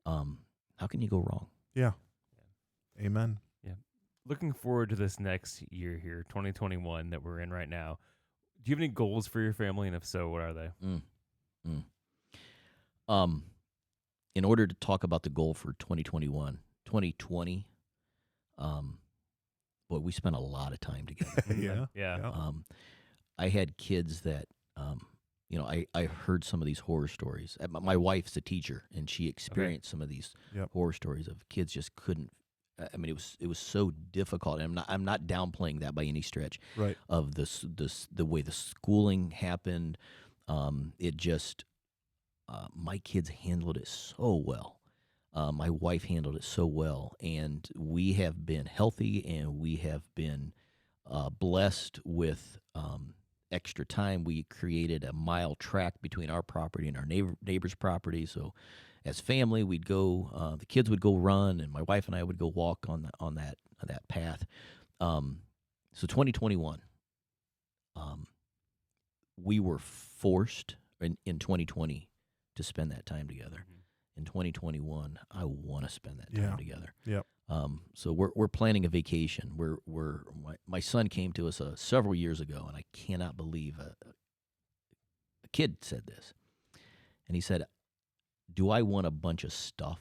how can you go wrong? Yeah. Amen. Yeah. Looking forward to this next year here, 2021, that we're in right now. Do you have any goals for your family? And if so, what are they? In order to talk about the goal for 2021, 2020, boy, we spent a lot of time together. Yeah. I had kids that, I heard some of these horror stories. My wife's a teacher, and she experienced some of these horror stories of kids just couldn't. It was so difficult. And I'm not downplaying that by any stretch. Right. Of the way the schooling happened, it just my kids handled it so well. My wife handled it so well, and we have been healthy, and we have been blessed with extra time. We created a mile tract between our property and our neighbor's property. So, as family, we'd go. The kids would go run, and my wife and I would go walk on that path. So, 2021, we were forced in 2020 to spend that time together. In 2021, I want to spend that time together. Yep. So we're planning a vacation. My son came to us several years ago, and I cannot believe a kid said this. And he said, "Do I want a bunch of stuff?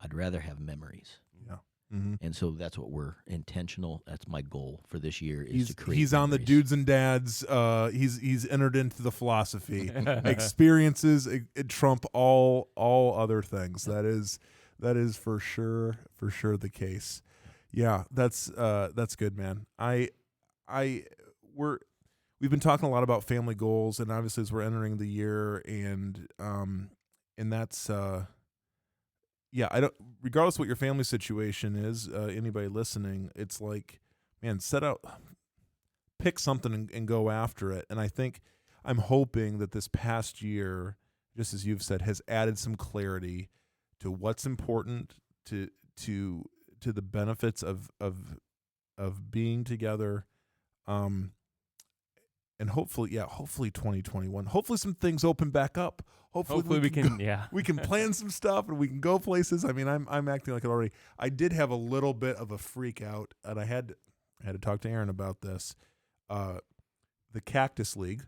I'd rather have memories." Yeah. Mm-hmm. And so that's what we're intentional. That's my goal for this year is to create. He's on the memories. dudes and dads. He's entered into the philosophy. Experiences it trump all other things. That is for sure the case. Yeah, that's good, man. We've been talking a lot about family goals, and obviously as we're entering the year, and that's yeah, regardless of what your family situation is, anybody listening, it's like, man, pick something and go after it. And I'm hoping that this past year, just as you've said, has added some clarity to what's important, to the benefits of being together, and hopefully 2021. Hopefully some things open back up. Hopefully we can we can plan some stuff and we can go places. I mean, I'm acting like it already. I did have a little bit of a freak out, and I had to talk to Aaron about this. The Cactus League,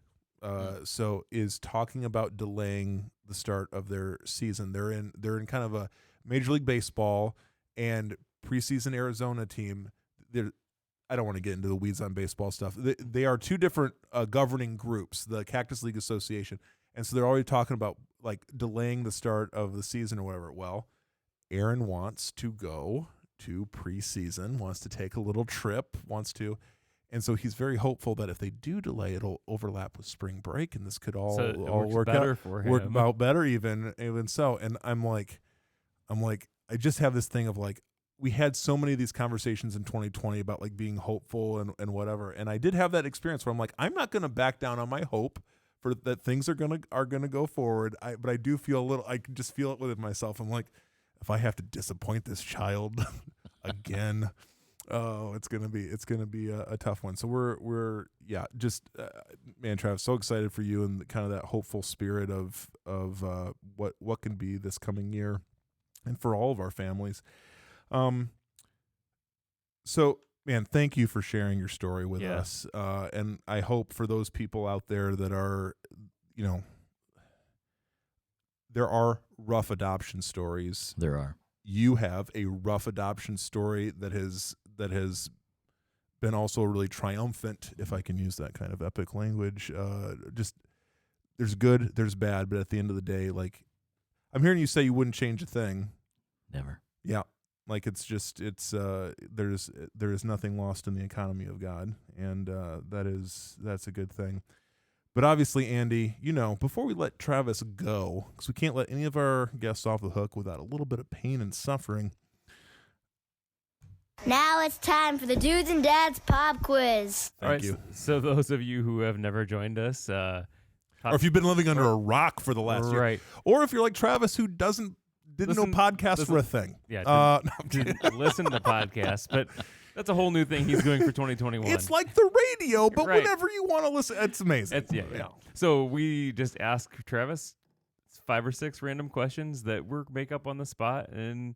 is talking about delaying the start of their season. They're in kind of a Major League Baseball and preseason Arizona team. I don't want to get into the weeds on baseball stuff. They are two different governing groups, the Cactus League Association. And so they're already talking about like delaying the start of the season or whatever. Well, Aaron wants to go to preseason, wants to take a little trip, and so he's very hopeful that if they do delay, it'll overlap with spring break, and this could all work better out for him. Work out better even so. And I'm like, I just have this thing of like, we had so many of these conversations in 2020 about like being hopeful and whatever. And I did have that experience where I'm like, I'm not going to back down on my hope for that things are going to go forward. But I do feel I can just feel it within myself. I'm like, if I have to disappoint this child again, it's going to be a tough one. So we're man, Travis, so excited for you and kind of that hopeful spirit of what can be this coming year and for all of our families. So man, thank you for sharing your story with us. And I hope for those people out there that are, there are rough adoption stories. There are. You have a rough adoption story that has been also really triumphant, if I can use that kind of epic language. Just there's good, there's bad, but at the end of the day, like I'm hearing you say you wouldn't change a thing. Never. Yeah. Like there is nothing lost in the economy of God, and that's a good thing. But obviously, Andy, before we let Travis go, because we can't let any of our guests off the hook without a little bit of pain and suffering. Now it's time for the Dudes and Dads Pop Quiz. Thank you. So those of you who have never joined us, or if you've been living under a rock for the last year, or if you're like Travis who didn't know podcasts were a thing. Yeah, didn't listen to podcasts, but that's a whole new thing he's doing for 2021. It's like the radio, but whenever you want to listen, it's amazing. Yeah. So we just ask Travis 5 or 6 random questions that we make up on the spot and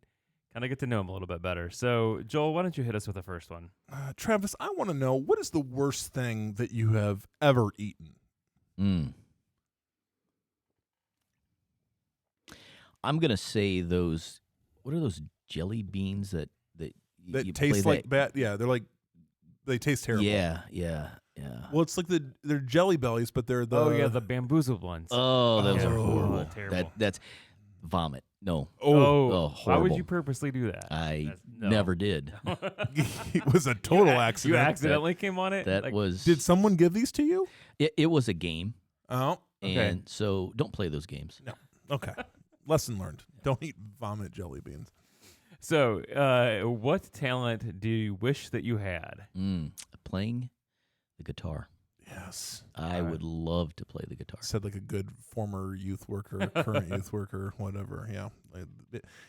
kind of get to know him a little bit better. So, Joel, why don't you hit us with the first one? Travis, I want to know, what is the worst thing that you have ever eaten? I'm going to say those, what are those jelly beans that you taste like bad? Yeah, they taste terrible. Yeah. Well, it's like they're jelly bellies, but they're the bamboozled ones. Oh, those are horrible. Terrible. That's vomit. No. Why horrible. would you purposely do that? I never did. It was a total accident. You accidentally came on it? That was. Did someone give these to you? It was a game. Oh, okay. And so don't play those games. No. Okay. Lesson learned. Don't eat vomit jelly beans. So, what talent do you wish that you had? Playing the guitar. Yes. I would love to play the guitar. Said like a good former youth worker, current youth worker, whatever. Yeah.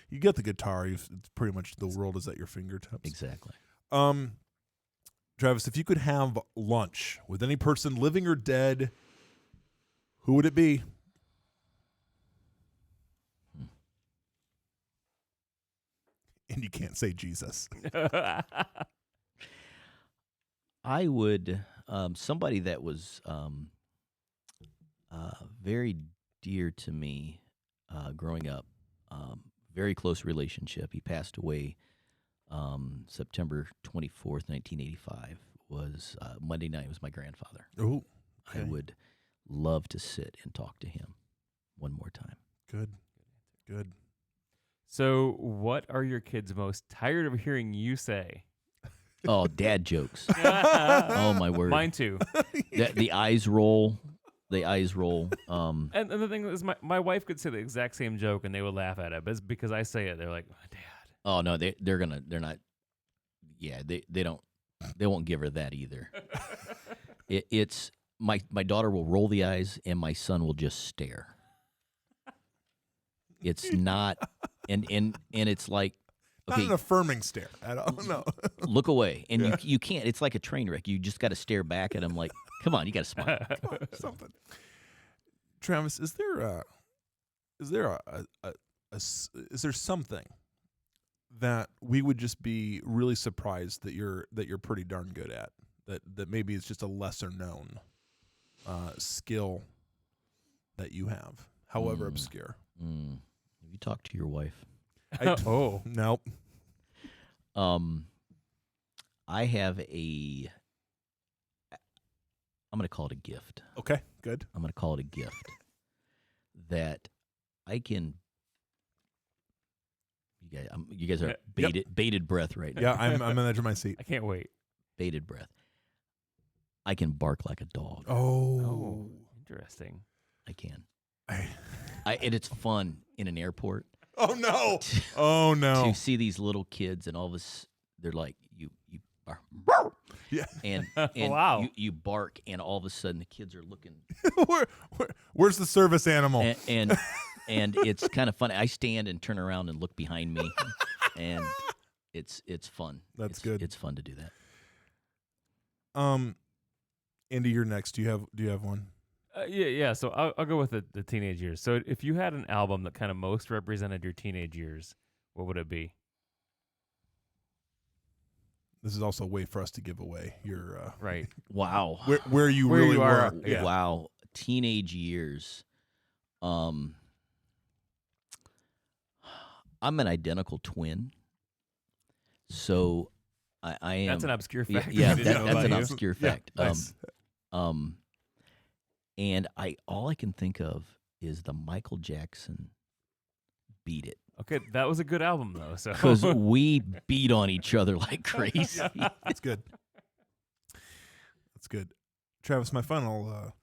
You get the guitar, it's pretty much the world is at your fingertips. Exactly. Travis, if you could have lunch with any person, living or dead, who would it be? and you can't say Jesus. I would somebody that was very dear to me growing up. Very close relationship. He passed away September 24th, 1985. Was Monday night. Was my grandfather. Oh, I would love to sit and talk to him one more time. Good. So, what are your kids most tired of hearing you say? Oh, dad jokes. Oh my word. Mine too. The eyes roll. The eyes roll. And the thing is, my wife could say the exact same joke and they would laugh at it, but it's because I say it. They're like, oh, Dad. Oh no, they're not. Yeah, they won't give her that either. It's my daughter will roll the eyes and my son will just stare. It's not, and it's like, Not okay, an affirming stare at all. No. look away, and you can't. It's like a train wreck. You just got to stare back at him like, come on, you got to smile. Something. Travis, is there something that we would just be really surprised that you're pretty darn good at, that maybe it's just a lesser known skill that you have, however obscure? Have you talked to your wife? Oh. Nope. I have I'm going to call it a gift. Okay, good. I'm going to call it a gift that I can. You guys are bated breath right now. Yeah, I'm on the edge of my seat. I can't wait. Bated breath. I can bark like a dog. Oh, interesting. I can. And it's fun in an airport. Oh no! Oh no! To see these little kids and all this, they're like you bark. Yeah. And Wow. you bark, and all of a sudden the kids are looking. Where's the service animal? And it's kind of fun. I stand and turn around and look behind me, and it's fun. That's good. It's fun to do that. Andy, you're next. Do you have one? Yeah. So I'll go with the teenage years. So if you had an album that kind of most represented your teenage years, what would it be? This is also a way for us to give away your Right. Wow. where you Where really you are. were. Yeah. Wow. Teenage years. I'm an identical twin. So I am. That's an obscure fact. Yeah, I didn't know that's about an you. obscure Yeah, fact. nice. And all I can think of is the Michael Jackson "Beat It," Okay, that was a good album though. So because we beat on each other like crazy. That's good. That's good. Travis, my final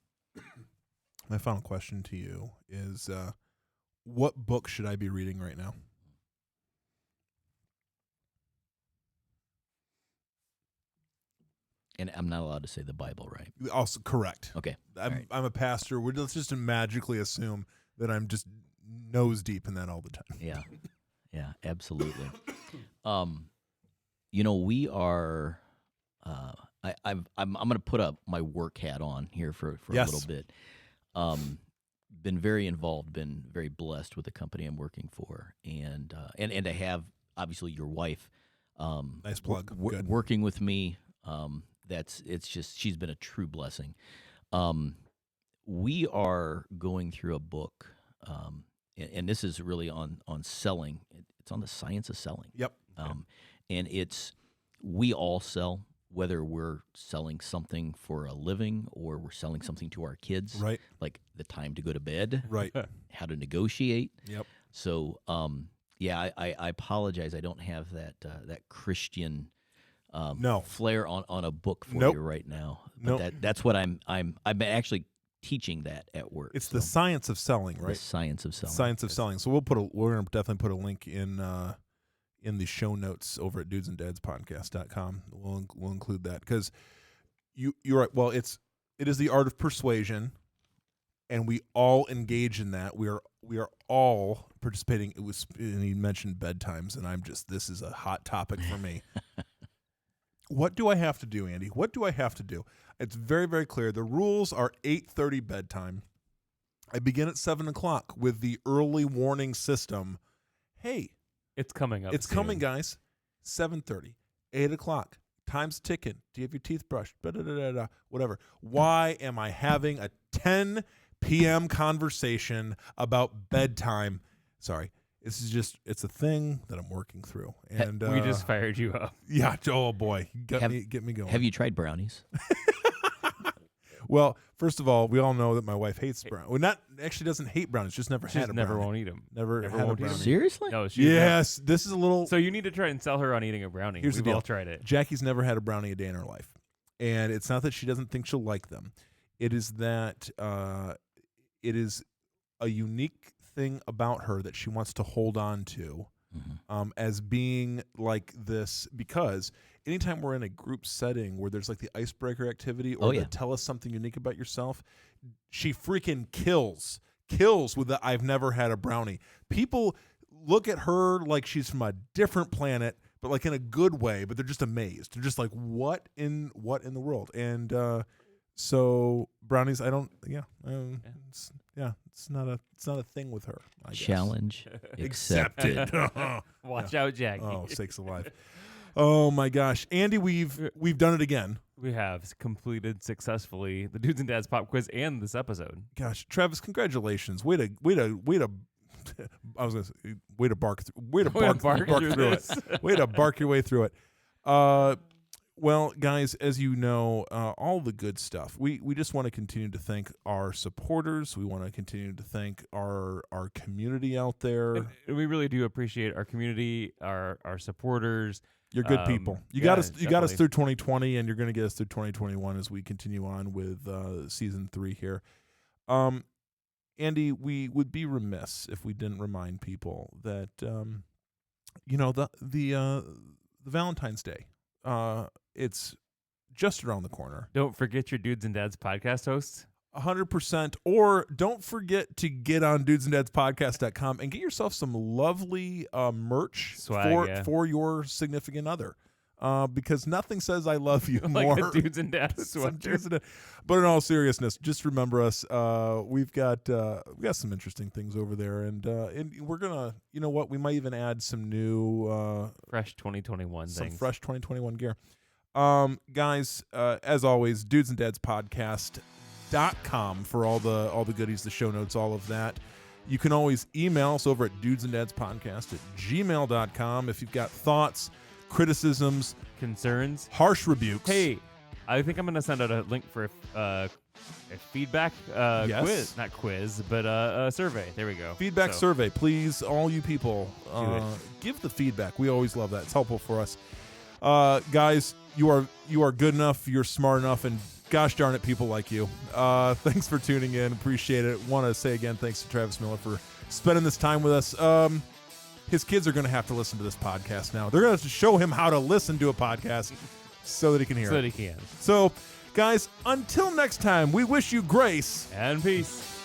question to you is, what book should I be reading right now? And I'm not allowed to say the Bible, right? Also correct. Okay. I'm a pastor. Let's just magically assume that I'm just nose deep in that all the time. Yeah, absolutely. We are. I'm going to put up my work hat on here for Yes. a little bit. Been very involved. Been very blessed with the company I'm working for, and to have obviously your wife. Nice plug. Good. Working with me. She's been a true blessing. We are going through a book, and this is really on selling. It's on the science of selling. Yep. And we all sell, whether we're selling something for a living or we're selling something to our kids, Right. like the time to go to bed, Right. how to negotiate. Yep. So, I apologize. I don't have that Christian No. flair on a book for Nope. you right now. Nope. But that's what I'm actually teaching that at work. It's the science of selling, the right? science of selling. Science of selling. So we're gonna definitely put a link in the show notes over at dudesanddadspodcast.com. We'll include that because you're right. Well, it is the art of persuasion, and we all engage in that. We are all participating. And he mentioned bedtimes, and this is a hot topic for me. What do I have to do, Andy? What do I have to do? It's very, very clear. The rules are 8:30 bedtime. I begin at 7 o'clock with the early warning system. Hey, It's coming up. It's soon. coming, guys. 7:30, 8 o'clock. Time's ticking. Do you have your teeth brushed? Da-da-da-da-da. Whatever. Why am I having a 10 p.m. conversation about bedtime? Sorry. It's a thing that I'm working through. And We just fired you up. yeah, oh boy. Get me going. Have you tried brownies? Well, first of all, we all know that my wife hates brownies. Well, actually doesn't hate brownies, just never She had a never brownie. won't eat them. Never had a won't eat 'em. brownie. Seriously? No, she Yes, this is a little. So you need to try and sell her on eating a brownie. Here's the We've deal. all tried it. Jackie's never had a brownie a day in her life. And it's not that she doesn't think she'll like them. It is that it is a unique thing about her that she wants to hold on to as being like this, because anytime we're in a group setting where there's like the icebreaker activity or the tell us something unique about yourself, she freaking kills with the I've never had a brownie. People look at her like she's from a different planet, but like in a good way, but they're just amazed. They're just like, what in the world? And so brownies, it's not a thing with her, I guess. Challenge accepted. Watch out, Jackie. Oh, sakes alive. Oh my gosh. Andy, we've done it again. We have completed successfully the Dudes and Dads pop quiz and this episode. Gosh, Travis, congratulations. Way to I was gonna say, way to bark through it. Way to bark your way through it. Well, guys, as you know, all the good stuff. We just want to continue to thank our supporters. We want to continue to thank our community out there. And we really do appreciate our community, our supporters. You're good people. You got us through 2020, and you're going to get us through 2021 as we continue on with season 3 here. Andy, we would be remiss if we didn't remind people that the Valentine's Day. It's just around the corner. Don't forget your Dudes and Dads podcast hosts. 100%. Or don't forget to get on dudesanddadspodcast.com and get yourself some lovely merch Swag, for your significant other. Because nothing says I love you more. Like a Dudes and Dads sweater. But in all seriousness, just remember us. We've got some interesting things over there, and we're gonna, you know what? We might even add some new fresh 2021 some things. fresh 2021 gear. Guys, as always, dudesanddadspodcast.com for all the goodies, the show notes, all of that. You can always email us over at dudesanddadspodcast@gmail.com if you've got thoughts, criticisms, concerns, harsh rebukes. Hey, I think I'm going to send out a link for a feedback quiz. Not quiz, but a survey. There we go. Feedback survey. Please, all you people, give the feedback. We always love that. It's helpful for us. Guys, you are good enough. You're smart enough. And gosh darn it, people like you. Thanks for tuning in. Appreciate it. Want to say again, thanks to Travis Miller for spending this time with us. His kids are going to have to listen to this podcast now. They're going to have to show him how to listen to a podcast so that he can hear it. So that he can. So, guys, until next time, we wish you grace and peace.